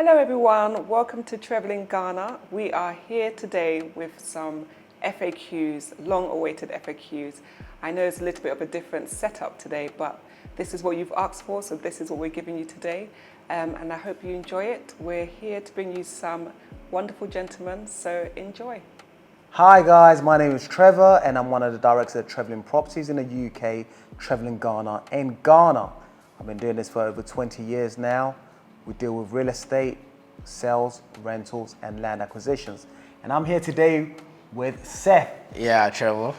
Hello everyone, welcome to Trevlyn Ghana. We are here today with some FAQs, long-awaited FAQs. I know it's a little bit of a different setup today, but this is what you've asked for, so this is what we're giving you today. And I hope you enjoy it. We're here to bring you some wonderful gentlemen, so enjoy. Hi guys, my name is Trevor and I'm one of the directors at Trevlyn Properties in the UK, Trevlyn Ghana in Ghana. I've been doing this for over 20 years now. We deal with real estate, sales, rentals, and land acquisitions. And I'm here today with Seth. Yeah, Trevor.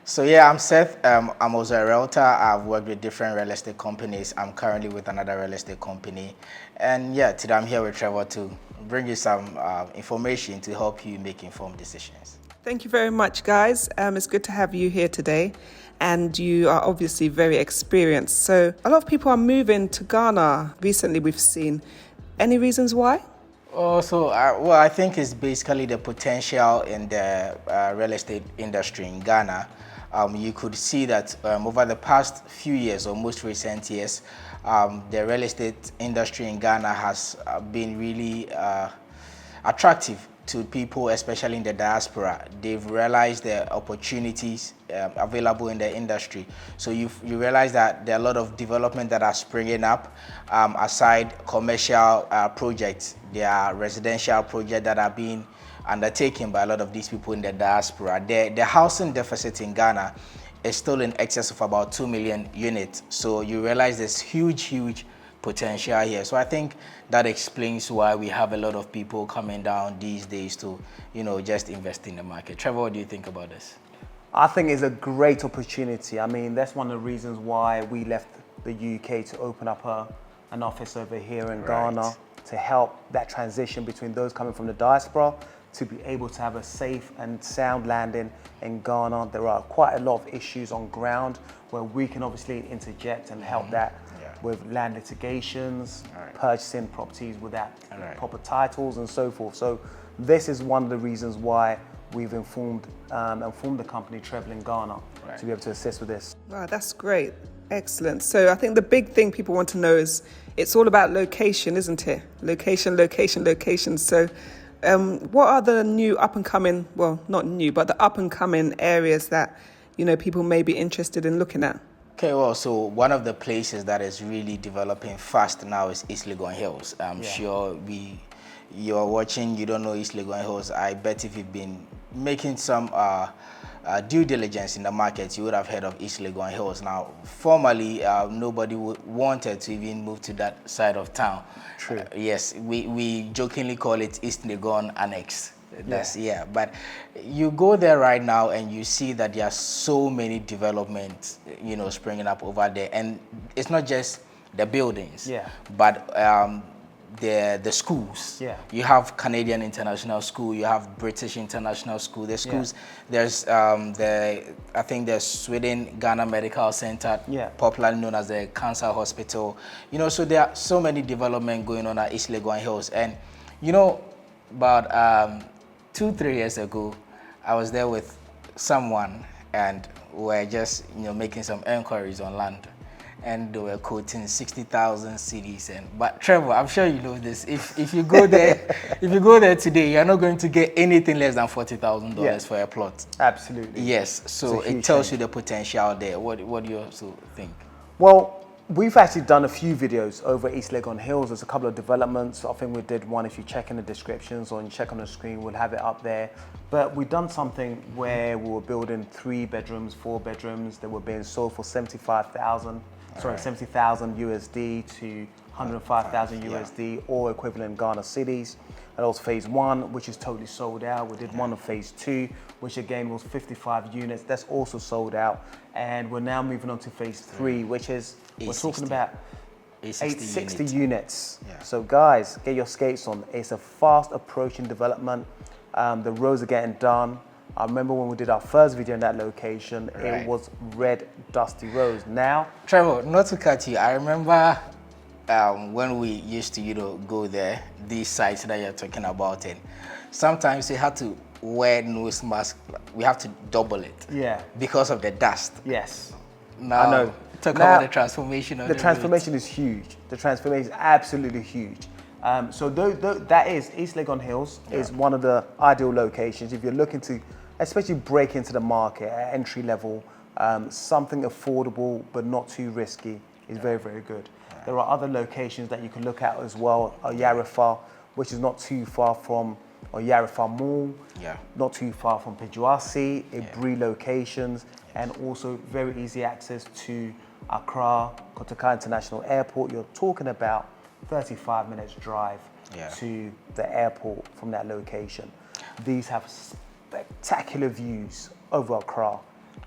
So yeah, I'm Seth. I'm also a realtor. I've worked with different real estate companies. I'm currently with another real estate company. And yeah, today I'm here with Trevor to bring you some information to help you make informed decisions. Thank you very much, guys. It's good to have you here today. And you are obviously very experienced. So a lot of people are moving to Ghana recently, we've seen. Any reasons why? I think it's basically the potential in the real estate industry in Ghana. You could see that over the past few years or most recent years, the real estate industry in Ghana has been really attractive to people, especially in the diaspora. They've realized the opportunities available in the industry. So you realize that there are a lot of development that are springing up aside commercial projects. There are residential projects that are being undertaken by a lot of these people in the diaspora. The housing deficit in Ghana is still in excess of about 2 million units. So you realize there's huge potential here. So I think that explains why we have a lot of people coming down these days to, just invest in the market. Trevor, what do you think about this? I think it's a great opportunity. I mean, that's one of the reasons why we left the UK to open up an office over here in Ghana to help that transition between those coming from the diaspora to be able to have a safe and sound landing in Ghana. There are quite a lot of issues on ground where we can obviously interject and help that with land litigations, purchasing properties without proper titles and so forth. So this is one of the reasons why we've formed the company Trevlyn Ghana to be able to assist with this. Wow, that's great. Excellent. So I think the big thing people want to know is it's all about location, isn't it? Location. So what are the new up-and-coming, well, not new, but the up-and-coming areas that, people may be interested in looking at? Okay, well, so one of the places that is really developing fast now is East Legon Hills. I'm sure you're watching, you don't know East Legon Hills. I bet if you've been making some due diligence in the market, you would have heard of East Legon Hills. Now, formerly, nobody wanted to even move to that side of town. True. Yes, we jokingly call it East Legon Annex. But you go there right now and you see that there are so many developments, springing up over there, and it's not just the buildings, but the schools. You have Canadian International School, you have British International School. The schools, there's I think there's Sweden Ghana Medical Center, popularly known as the Cancer Hospital. So there are so many development going on at East Legon Hills, and about 2-3 years ago, I was there with someone and we're just making some inquiries on land, and they were quoting 60,000 cedis. But Trevor, I'm sure you know this. If you go there, today, you're not going to get anything less than $40,000 for a plot. Absolutely. Yes. So it tells you the potential there. What do you also think? Well, we've actually done a few videos over East Legon Hills. There's a couple of developments. I think we did one. If you check in the descriptions or you check on the screen, we'll have it up there. But we've done something where we were building 3 bedrooms, 4 bedrooms that were being sold for 70,000 USD to 105,000 USD, or equivalent Ghana cedis. That was phase 1, which is totally sold out. We did one of phase 2, which again was 55 units. That's also sold out. And we're now moving on to phase 3, which is, we're talking about 860 units. So guys, get your skates on. It's a fast approaching development. The roads are getting done. I remember when we did our first video in that location, it was red, dusty roads. Now, Trevor, not to cut you, I remember when we used to, go there, these sites that you're talking about, and sometimes you had to wear nose mask. We have to double it. Because of the dust. Yes. Now, I know. Talk about the transformation. The transformation is huge. The transformation is absolutely huge. So that is East Legon Hills is one of the ideal locations if you're looking to, especially break into the market at entry level. Something affordable but not too risky is very, very good. There are other locations that you can look at as well. Oyarifa, which is not too far from Oyarifa Mall, not too far from Pejuasi, Ibri locations, and also very easy access to Accra, Kotoka International Airport. You're talking about 35 minutes drive to the airport from that location. These have spectacular views over Accra,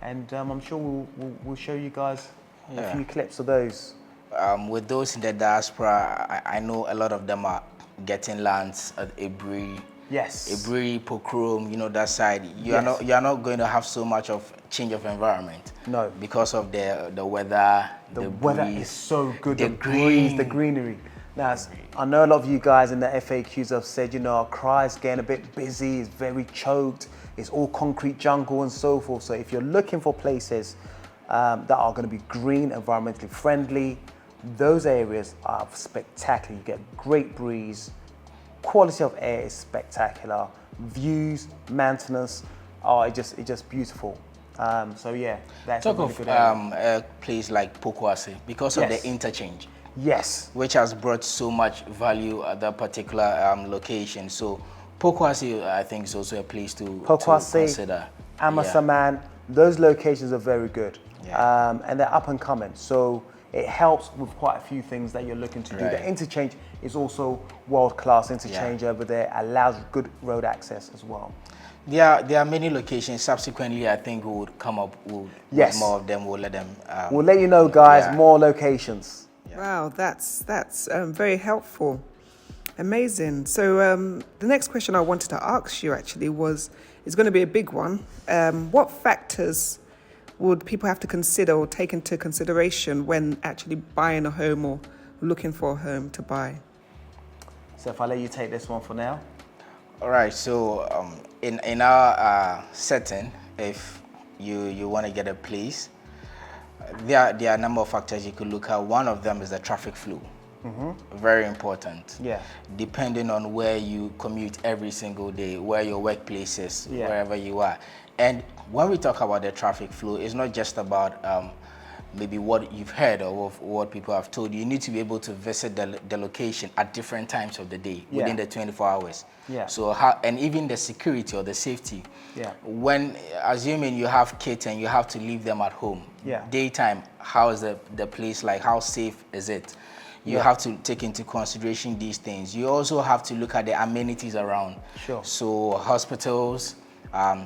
and I'm sure we'll show you guys a few clips of those. With those in the diaspora, I know a lot of them are getting lands at Ibri. Yes. Ibri, Pokrom, that side. You are not going to have so much of change of environment. No. Because of the weather. The weather breeze, is so good. the breeze, the greenery. Now, I know a lot of you guys in the FAQs have said, Accra is getting a bit busy, it's very choked, it's all concrete jungle and so forth. So if you're looking for places that are going to be green, environmentally friendly, those areas are spectacular. You get great breeze, quality of air is spectacular, views, maintenance, it's just beautiful. So yeah, that's talk a really of good area. a place like Pokwase because of the interchange. Yes. Which has brought so much value at that particular location. So Pokwase, I think, is also a place to consider. Amasaman, those locations are very good. And they're up and coming. So it helps with quite a few things that you're looking to do. The interchange is also world-class interchange over there, allows good road access as well. There are many locations. Subsequently, I think we would come up with more of them. We'll let them. We'll let you know, guys, more locations. Wow, that's very helpful. Amazing. So the next question I wanted to ask you actually is going to be a big one. What factors would people have to consider or take into consideration when actually buying a home or looking for a home to buy? So if I let you take this one for now. All right. So in our setting, if you want to get a place, there are a number of factors you could look at. One of them is the traffic flow. Very important. Yeah. Depending on where you commute every single day, where your workplace is, wherever you are. And when we talk about the traffic flow, it's not just about maybe what you've heard or what people have told you. You need to be able to visit the location at different times of the day within the 24 hours. Yeah. So and even the security or the safety. Yeah. When assuming you have kids and you have to leave them at home. Yeah. Daytime, how is the place like? How safe is it? You have to take into consideration these things. You also have to look at the amenities around. Sure. So hospitals,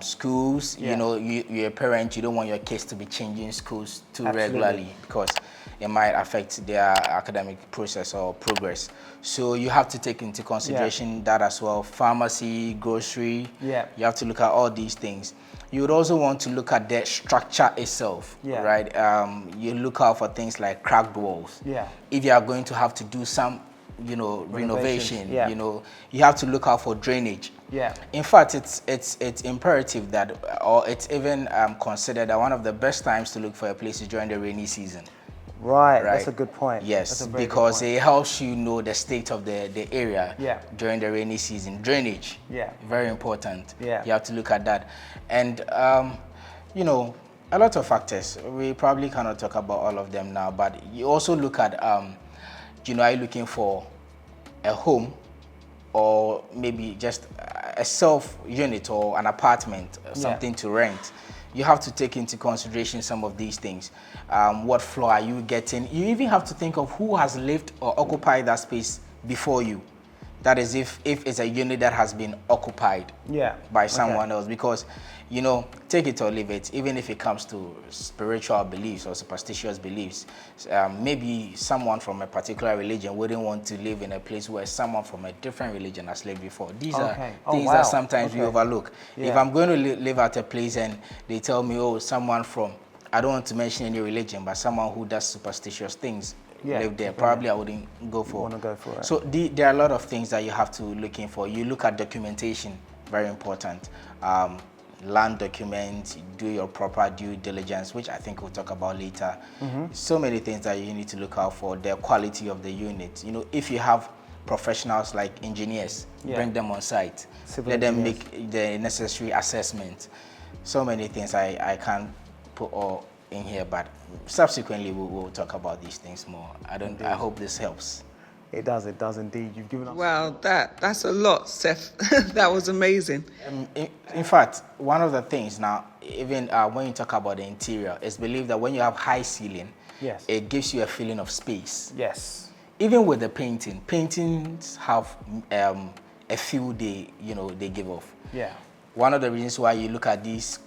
schools, you're a parent, you don't want your kids to be changing schools too regularly because it might affect their academic process or progress. So you have to take into consideration that as well. Pharmacy, grocery, you have to look at all these things. You would also want to look at the structure itself, right? You look out for things like cracked walls. If you are going to have to do some renovation, you have to look out for drainage. In fact, it's imperative that, or it's even considered that one of the best times to look for a place is during the rainy season. Right, that's a good point. Yes, because it helps you know the state of the area during the rainy season. Drainage, very important. You have to look at that. And, a lot of factors. We probably cannot talk about all of them now, but you also look at, are you looking for a home or maybe just a self-unit or an apartment, something to rent? You have to take into consideration some of these things. What floor are you getting? You even have to think of who has lived or occupied that space before you. That is if it's a unit that has been occupied by someone else. Because, take it or leave it, even if it comes to spiritual beliefs or superstitious beliefs, maybe someone from a particular religion wouldn't want to live in a place where someone from a different religion has lived before. These are things that sometimes we overlook. If I'm going to live at a place and they tell me, someone from, I don't want to mention any religion, but someone who does superstitious things live there, probably I wouldn't go for it. So there are a lot of things that you have to look in for. You look at documentation, very important. Land documents, do your proper due diligence, which I think we'll talk about later. So many things that you need to look out for. The quality of the unit. If you have professionals like engineers, bring them on site, Civil let them engineers. make the necessary assessment. So many things I can't put all in here, but subsequently we'll talk about these things more. I hope this helps. It does indeed. You've given us. Wow, that's a lot, Seth. That was amazing. In fact, one of the things now, even when you talk about the interior, it's believed that when you have high ceiling, Yes. it gives you a feeling of space. Yes. Even with the paintings have a feel they give off. Yeah. One of the reasons why you look at these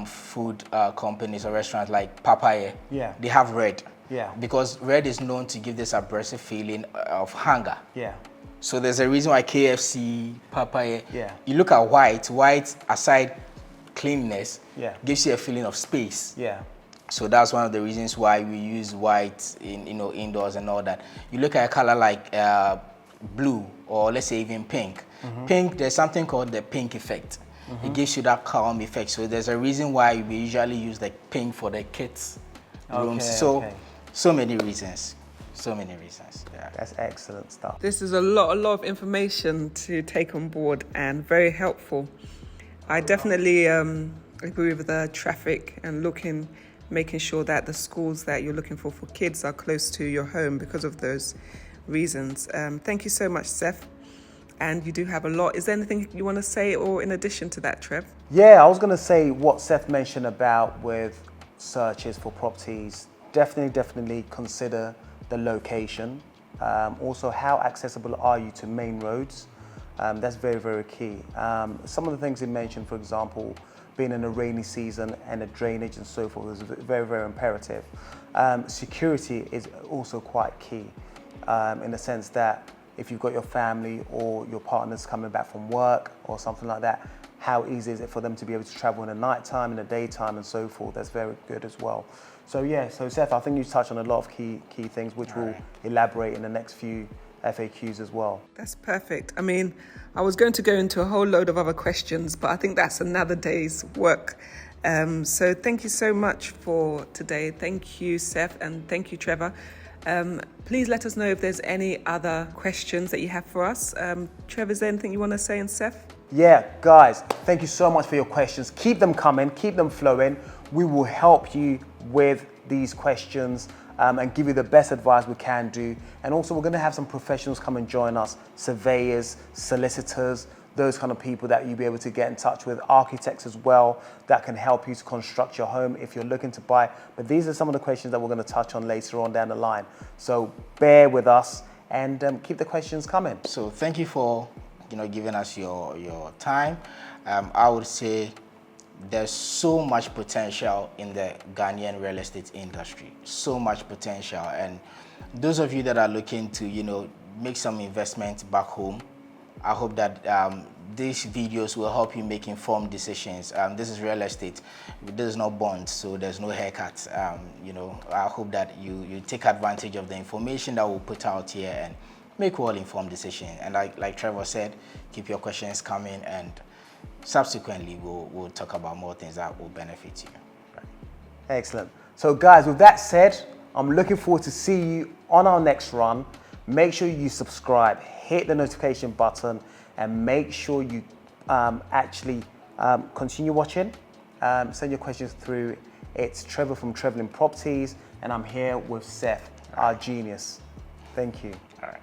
food companies or restaurants like Papaya, Yeah. they have red. Yeah. Because red is known to give this abrasive feeling of hunger. Yeah. So there's a reason why KFC, Papaya, Yeah. you look at white aside cleanliness, Yeah. gives you a feeling of space. Yeah. So that's one of the reasons why we use white in indoors and all that. You look at a color like blue, or let's say even pink. Pink, there's something called the pink effect. It gives you that calm effect. So there's a reason why we usually use the pink for the kids' rooms. So many reasons. So many reasons. Yeah. That's excellent stuff. This is a lot of information to take on board and very helpful. I definitely agree with the traffic and making sure that the schools that you're looking for kids are close to your home because of those reasons. Thank you so much, Seth. And you do have a lot. Is there anything you want to say or in addition to that, Trev? Yeah, I was going to say what Seth mentioned about with searches for properties. Definitely consider the location. Also, how accessible are you to main roads? That's very key. Some of the things he mentioned, for example, being in a rainy season and the drainage and so forth is very imperative. Security is also quite key in the sense that if you've got your family or your partner's coming back from work or something like that, how easy is it for them to be able to travel in the nighttime, in the daytime and so forth? That's very good as well. So yeah, so Seth, I think you touched on a lot of key things which we'll elaborate in the next few FAQs as well. That's perfect. I mean, I was going to go into a whole load of other questions, but I think that's another day's work. So thank you so much for today. Thank you, Seth, and thank you, Trevor. Please let us know if there's any other questions that you have for us. Trevor, is there anything you want to say, and Seth? Yeah, guys, thank you so much for your questions. Keep them coming, keep them flowing. We will help you with these questions and give you the best advice we can do. And also we're going to have some professionals come and join us, surveyors, solicitors, those kind of people that you'll be able to get in touch with, architects as well, that can help you to construct your home if you're looking to buy. But these are some of the questions that we're going to touch on later on down the line. So bear with us and keep the questions coming. So thank you for giving us your time. I would say there's so much potential in the Ghanaian real estate industry, so much potential. And those of you that are looking to make some investment back home, I hope that these videos will help you make informed decisions. This is real estate. This is not bonds, so there's no haircuts. I hope that you take advantage of the information that we'll put out here and make well-informed decisions. And like Trevor said, keep your questions coming, and subsequently we'll talk about more things that will benefit you. Right. Excellent. So guys, with that said, I'm looking forward to see you on our next run. Make sure you subscribe, hit the notification button, and make sure you actually continue watching. Send your questions through. It's Trevor from Trevlyn Properties, and I'm here with Seth, our genius. Thank you. All right.